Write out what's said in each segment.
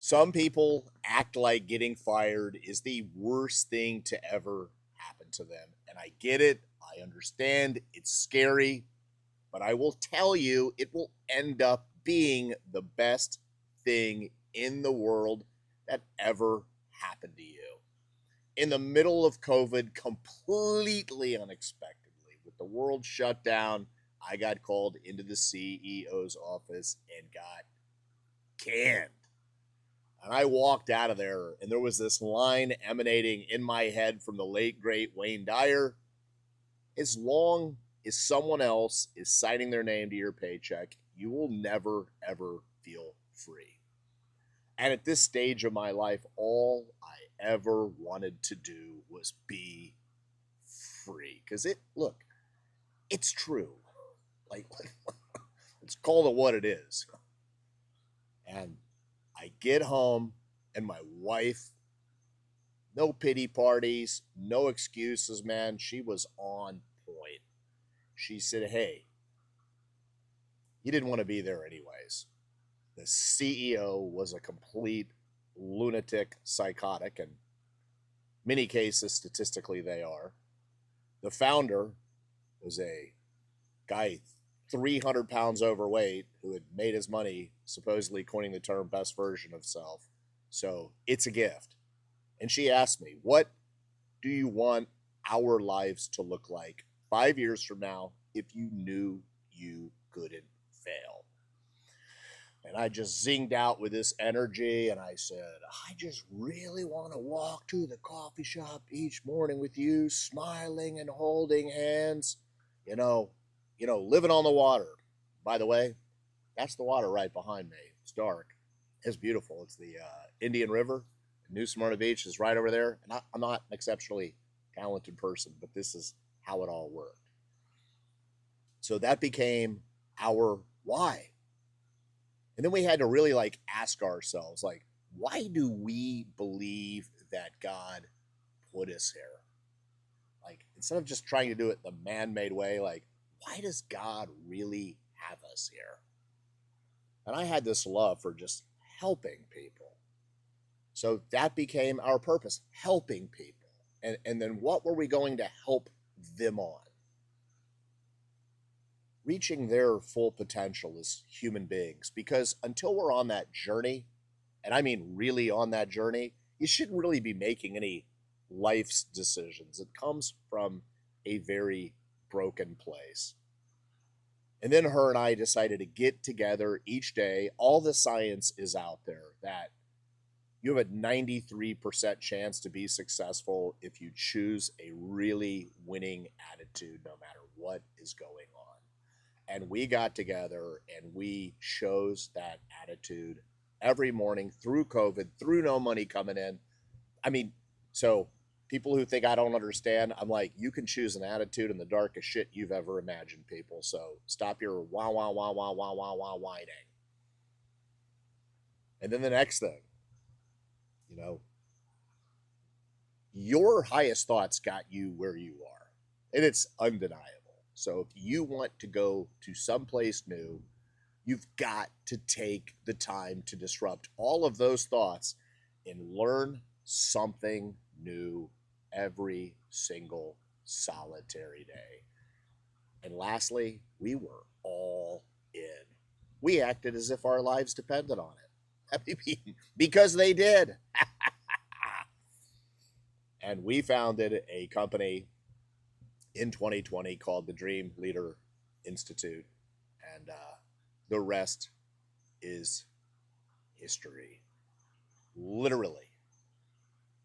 Some people act like getting fired is the worst thing to ever happen to them. And I get it. I understand. It's scary. But I will tell you, it will end up being the best thing in the world that ever happened to you. In the middle of COVID, completely unexpectedly, with the world shut down, I got called into the CEO's office and got canned. And I walked out of there, and there was this line emanating in my head from the late, great Wayne Dyer. As long as someone else is signing their name to your paycheck, you will never, ever feel free. And at this stage of my life, all I ever wanted to do was be free. Because look, it's true. Like, let's call it what it is. And I get home, and my wife, no pity parties, no excuses, man. She was on point. She said, "Hey, you didn't want to be there anyways. The CEO was a complete lunatic, psychotic, and many cases, statistically, they are. The founder was a guy 300 pounds overweight who had made his money, supposedly coining the term best version of self. So it's a gift." And she asked me, "What do you want our lives to look like 5 years from now if you knew you couldn't fail?" And I just zinged out with this energy and I said, "I just really want to walk to the coffee shop each morning with you, smiling and holding hands, you know, living on the water." By the way, that's the water right behind me. It's dark. It's beautiful. It's the Indian River. New Smyrna Beach is right over there. And I'm not an exceptionally talented person, but this is how it all worked. So that became our why. And then we had to really like ask ourselves, like, why do we believe that God put us here? Like, instead of just trying to do it the man-made way, like, why does God really have us here? And I had this love for just helping people. So that became our purpose, helping people. And then what were we going to help them on? Reaching their full potential as human beings. Because until we're on that journey, and I mean really on that journey, you shouldn't really be making any life's decisions. It comes from a very broken place. And then her and I decided to get together each day. All the science is out there that you have a 93% chance to be successful if you choose a really winning attitude no matter what is going on. And we got together and we chose that attitude every morning through COVID, through no money coming in. I mean, so people who think I don't understand, I'm like, you can choose an attitude in the darkest shit you've ever imagined, people. So stop your wah, wah, wah, wah, wah, wah, wah, whining. And then the next thing, you know, your highest thoughts got you where you are, and it's undeniable. So if you want to go to someplace new, you've got to take the time to disrupt all of those thoughts and learn something new every single solitary day. And lastly, we were all in. We acted as if our lives depended on it. Because they did. And we founded a company in 2020 called the Dream Leader Institute. And the rest is history. Literally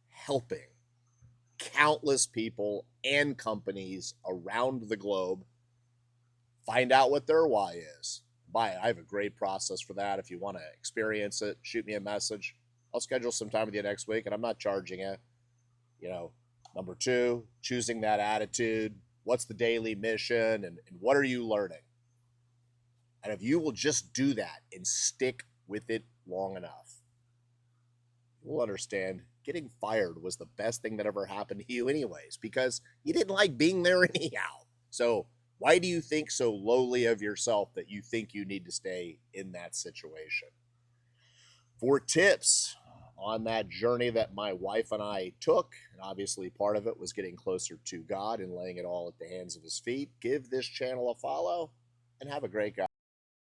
helping countless people and companies around the globe find out what their why is. I have a great process for that. If you want to experience it, shoot me a message. I'll schedule some time with you next week, and I'm not charging you. You know, number two, choosing that attitude. What's the daily mission, and what are you learning? And if you will just do that and stick with it long enough, you'll understand getting fired was the best thing that ever happened to you anyways, because you didn't like being there anyhow. So why do you think so lowly of yourself that you think you need to stay in that situation? For tips on that journey that my wife and I took, and obviously part of it was getting closer to God and laying it all at the hands of his feet, give this channel a follow and have a great guy.